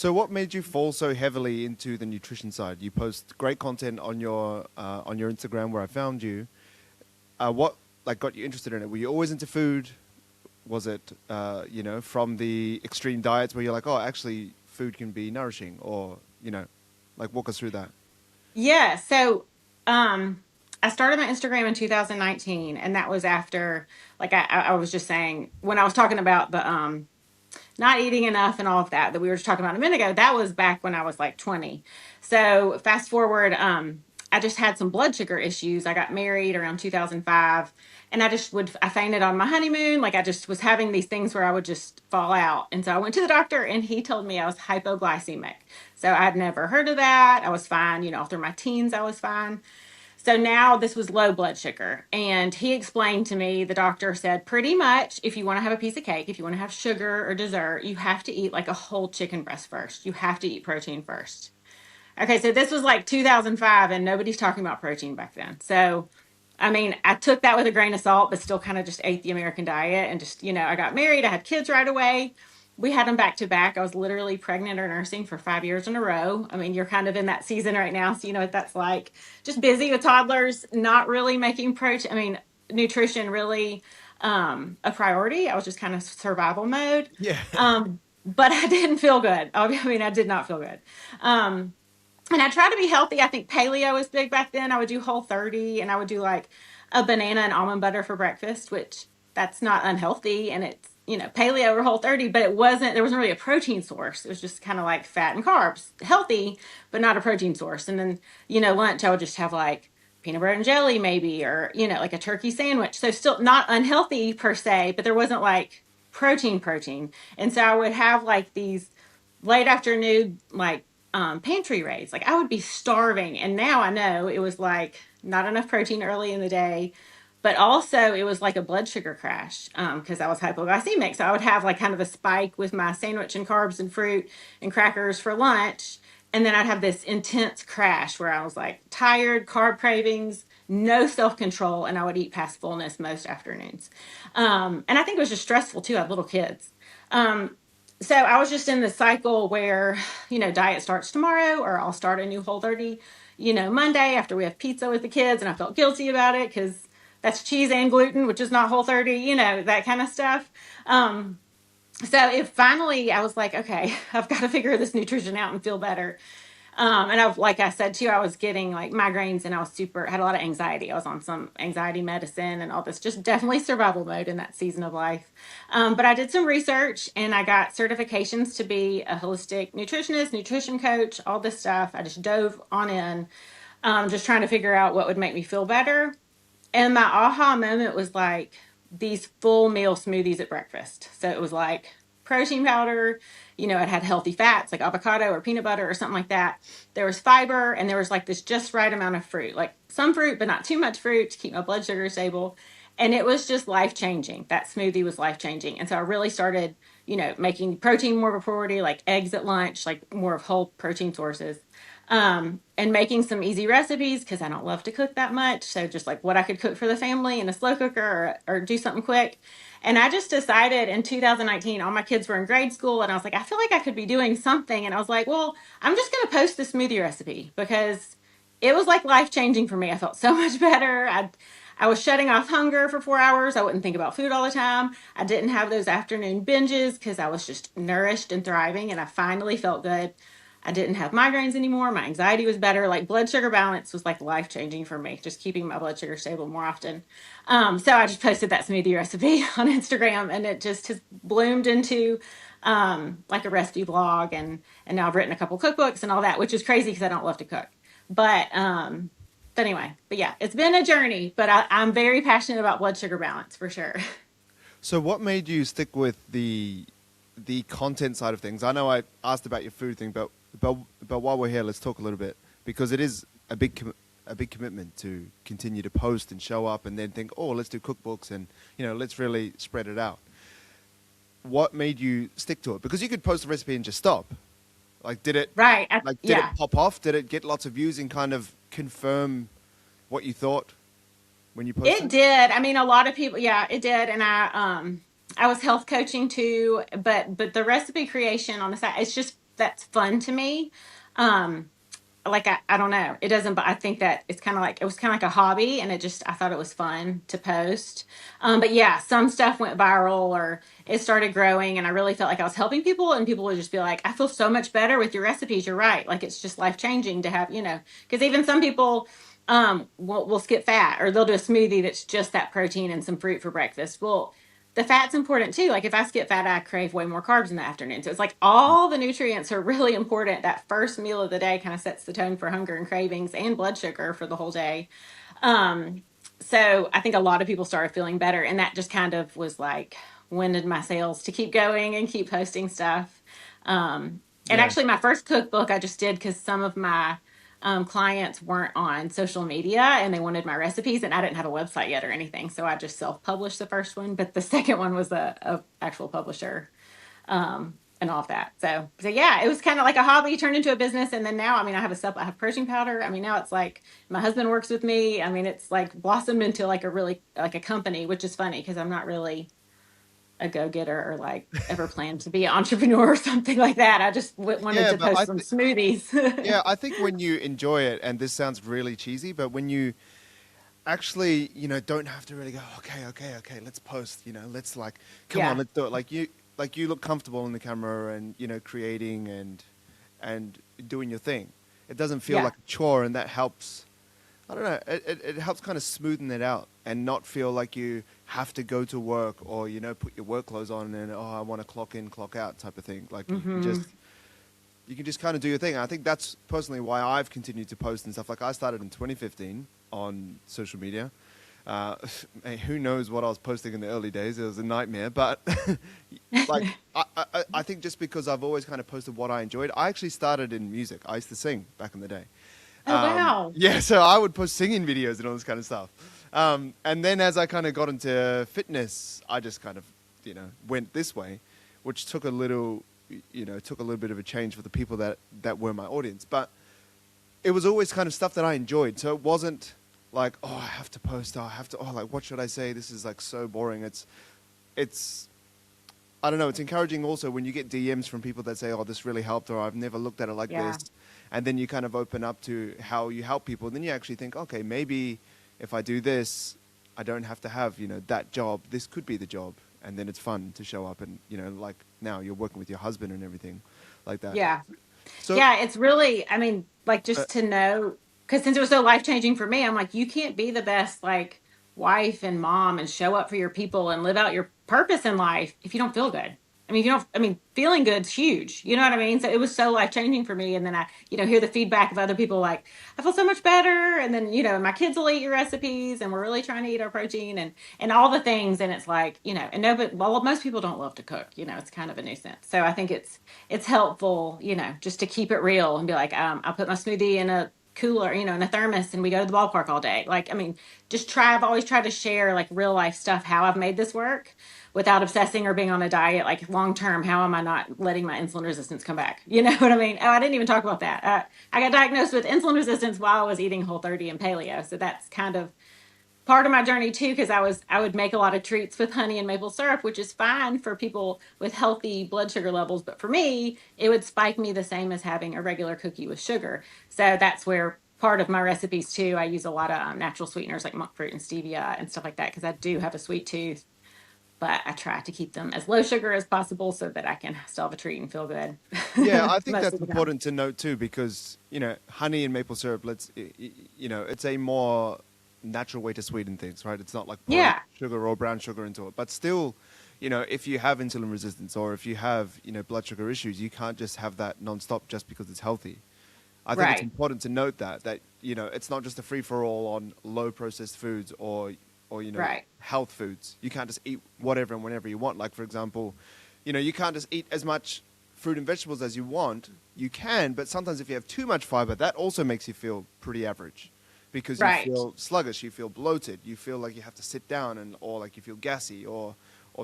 So what made you fall so heavily into the nutrition side? You post great content on your Instagram where I found you. What like got you interested in it? Were you always into food? Was it from the extreme diets where you're like, oh, actually, food can be nourishing, or like walk us through that. Yeah. So, I started my Instagram in 2019, and that was after, like, I was just saying when I was talking about the not eating enough and all of that we were just talking about a minute ago. That was back when I was like 20. So fast forward, I just had some blood sugar issues. I got married around 2005, and I fainted on my honeymoon. Like I just was having these things where I would just fall out. And so I went to the doctor, and he told me I was hypoglycemic. So I'd never heard of that. I was fine, through my teens, I was fine. So now this was low blood sugar. And he explained to me, the doctor said, pretty much if you want to have a piece of cake, if you want to have sugar or dessert, you have to eat like a whole chicken breast first. You have to eat protein first. Okay, so this was like 2005, and nobody's talking about protein back then. So, I mean, I took that with a grain of salt, but still kind of just ate the American diet. And just, I got married, I had kids right away. We had them back to back. I was literally pregnant or nursing for 5 years in a row. I mean, you're kind of in that season right now, so you know what that's like. Just busy with toddlers, not really making protein, nutrition really a priority. I was just kind of survival mode. Yeah. But I didn't feel good. I did not feel good. Um, and I try to be healthy. I think paleo was big back then. I would do Whole30, and I would do like a banana and almond butter for breakfast, which that's not unhealthy. And it's, paleo or Whole30, but there wasn't really a protein source. It was just kind of like fat and carbs, healthy, but not a protein source. And then, lunch, I would just have like peanut butter and jelly maybe, or, like a turkey sandwich. So still not unhealthy per se, but there wasn't like protein. And so I would have like these late afternoon, like pantry raids. Like I would be starving. And now I know it was like not enough protein early in the day, but also it was like a blood sugar crash because I was hypoglycemic. So I would have like kind of a spike with my sandwich and carbs and fruit and crackers for lunch. And then I'd have this intense crash where I was like tired, carb cravings, no self control, and I would eat past fullness most afternoons. And I think it was just stressful too. I had little kids. Um, so I was just in the cycle where, diet starts tomorrow, or I'll start a new Whole30, Monday after we have pizza with the kids. And I felt guilty about it because that's cheese and gluten, which is not Whole30, that kind of stuff. So if finally I was like, okay, I've got to figure this nutrition out and feel better. And like I said too, I was getting like migraines, and I was had a lot of anxiety. I was on some anxiety medicine and all this, just definitely survival mode in that season of life. But I did some research, and I got certifications to be a holistic nutritionist, nutrition coach, all this stuff. I just dove on in, just trying to figure out what would make me feel better. And my aha moment was like these full meal smoothies at breakfast. So it was like protein powder, it had healthy fats like avocado or peanut butter or something like that. There was fiber, and there was like this just right amount of fruit, like some fruit, but not too much fruit to keep my blood sugar stable. And it was just life changing. That smoothie was life changing. And so I really started, making protein more of a priority, like eggs at lunch, like more of whole protein sources, and making some easy recipes because I don't love to cook that much. So just like what I could cook for the family in a slow cooker, or do something quick. And I just decided in 2019, all my kids were in grade school, and I was like, I feel like I could be doing something. And I was like, well, I'm just going to post the smoothie recipe because it was like life changing for me. I felt so much better. I was shutting off hunger for 4 hours. I wouldn't think about food all the time. I didn't have those afternoon binges because I was just nourished and thriving, and I finally felt good. I didn't have migraines anymore. My anxiety was better. Like blood sugar balance was like life changing for me, just keeping my blood sugar stable more often. So I just posted that smoothie recipe on Instagram, and it just has bloomed into like a recipe blog, and now I've written a couple cookbooks and all that, which is crazy because I don't love to cook. But anyway, but yeah, it's been a journey, but I'm very passionate about blood sugar balance for sure. So what made you stick with the content side of things? I know I asked about your food thing, but while we're here, let's talk a little bit, because it is a big commitment to continue to post and show up, and then think, oh, let's do cookbooks, and let's really spread it out. What made you stick to it? Because you could post a recipe and just stop. Like, did it Right. did it Yeah. pop off? Did it get lots of views and kind of confirm what you thought when you It posted? did. I mean, a lot of people, yeah, it did. And I was health coaching too, but the recipe creation on the side, it's just that's fun to me. Um, like I don't know, it doesn't, but I think that it's kind of like, it was kind of like a hobby, and it just, I thought it was fun to post. But yeah, some stuff went viral or it started growing, and I really felt like I was helping people, and people would just be like, I feel so much better with your recipes. You're right, like it's just life changing to have, because even some people will skip fat, or they'll do a smoothie that's just that protein and some fruit for breakfast. Well, the fat's important too. Like if I skip fat, I crave way more carbs in the afternoon. So it's like all the nutrients are really important. That first meal of the day kind of sets the tone for hunger and cravings and blood sugar for the whole day. Um, so I think a lot of people started feeling better, and that just kind of was like winded my sails to keep going and keep posting stuff. And Yeah. actually, my first cookbook I just did because some of my clients weren't on social media and they wanted my recipes, and I didn't have a website yet or anything, so I just self-published the first one. But the second one was a actual publisher, and all of that. So yeah, it was kind of like a hobby turned into a business, and then now, I mean, I have protein powder. I mean, now it's like my husband works with me. I mean, it's like blossomed into like a really like a company, which is funny because I'm not really a go-getter or like ever planned to be an entrepreneur or something like that. I just wanted Yeah, to but post some smoothies. yeah, I think when you enjoy it, and this sounds really cheesy, but when you actually, don't have to really go, okay, okay, okay, let's post, let's like, come on, Yeah. let's do it. Like you look comfortable in the camera, and, creating and doing your thing. It doesn't feel Yeah. like a chore, and that helps. I don't know. It helps kind of smoothen it out and not feel like you have to go to work, or, put your work clothes on and, I want to clock in, clock out type of thing. Like Mm-hmm. you can just kind of do your thing. I think that's personally why I've continued to post and stuff. Like I started in 2015 on social media. Uh, who knows what I was posting in the early days? It was a nightmare. But like I think just because I've always kind of posted what I enjoyed. I actually started in music. I used to sing back in the day. Oh wow. Yeah, so I would post singing videos and all this kind of stuff. And then as I kind of got into fitness, I just kind of, went this way, which took a little bit of a change for the people that were my audience. But it was always kind of stuff that I enjoyed. So it wasn't like, oh, I have to post, like, what should I say? This is like so boring. It's, I don't know. It's encouraging also when you get DMs from people that say, oh, this really helped, or I've never looked at it like Yeah. this. And then you kind of open up to how you help people. And then you actually think, okay, maybe if I do this, I don't have to have, that job. This could be the job. And then it's fun to show up and, like now you're working with your husband and everything like that. Yeah. So, Yeah, it's really, I mean, like uh, just to know, because since it was so life changing for me, I'm like, you can't be the best like wife and mom and show up for your people and live out your purpose in life if you don't feel good. I mean, if you don't, I mean, feeling good's huge. You know what I mean? So it was so life changing for me. And then I, hear the feedback of other people like, I feel so much better. And then, my kids will eat your recipes, and we're really trying to eat our protein and all the things. And it's like, and no, but well, most people don't love to cook. It's kind of a nuisance. So I think it's helpful, just to keep it real and be like, I put my smoothie in a cooler, in a thermos, and we go to the ballpark all day. Like, I mean, I've always tried to share like real life stuff, how I've made this work without obsessing or being on a diet. Like long term, how am I not letting my insulin resistance come back? You know what I mean? Oh, I didn't even talk about that. I got diagnosed with insulin resistance while I was eating Whole30 and paleo. So that's kind of part of my journey too, because I would make a lot of treats with honey and maple syrup, which is fine for people with healthy blood sugar levels, but for me it would spike me the same as having a regular cookie with sugar. So that's where part of my recipes too, I use a lot of natural sweeteners like monk fruit and stevia and stuff like that, because I do have a sweet tooth, but I try to keep them as low sugar as possible so that I can still have a treat and feel good. yeah, I think Most that's of the time. important to note too, because, honey and maple syrup, it's a more natural way to sweeten things, right? It's not like pouring Yeah. sugar or brown sugar into it. But still, if you have insulin resistance, or if you have, blood sugar issues, you can't just have that nonstop just because it's healthy. I think it's Right. important to note that it's not just a free for all on low processed foods or Right. health foods. You can't just eat whatever and whenever you want. Like for example, you can't just eat as much fruit and vegetables as you want. You can, but sometimes if you have too much fiber, that also makes you feel pretty average, because you Right. feel sluggish, you feel bloated, you feel like you have to sit down, or like you feel gassy, or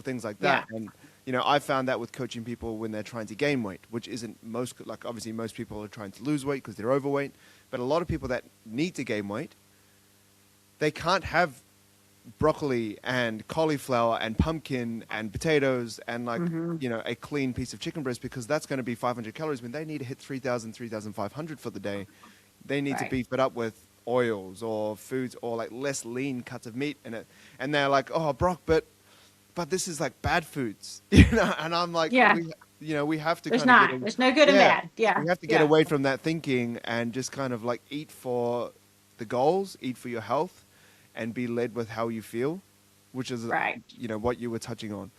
things like Yeah. that. And I found that with coaching people when they're trying to gain weight, which isn't like obviously most people are trying to lose weight because they're overweight, but a lot of people that need to gain weight, they can't have broccoli and cauliflower and pumpkin and potatoes and like, Hmm. a clean piece of chicken breast, because that's going to be 500 calories when they need to hit 3,000, 3,500 for the day. They need to Right. beef it up with oils or foods or like less lean cuts of meat in it. And they're like, oh, Brock, but this is like bad foods, and I'm like, Yeah. we have to There's kind of not. There's no good and yeah, bad. Yeah. we have to get Yeah. away from that thinking and just kind of like eat for the goals, eat for your health, and be led with how you feel, which is, Right. what you were touching on.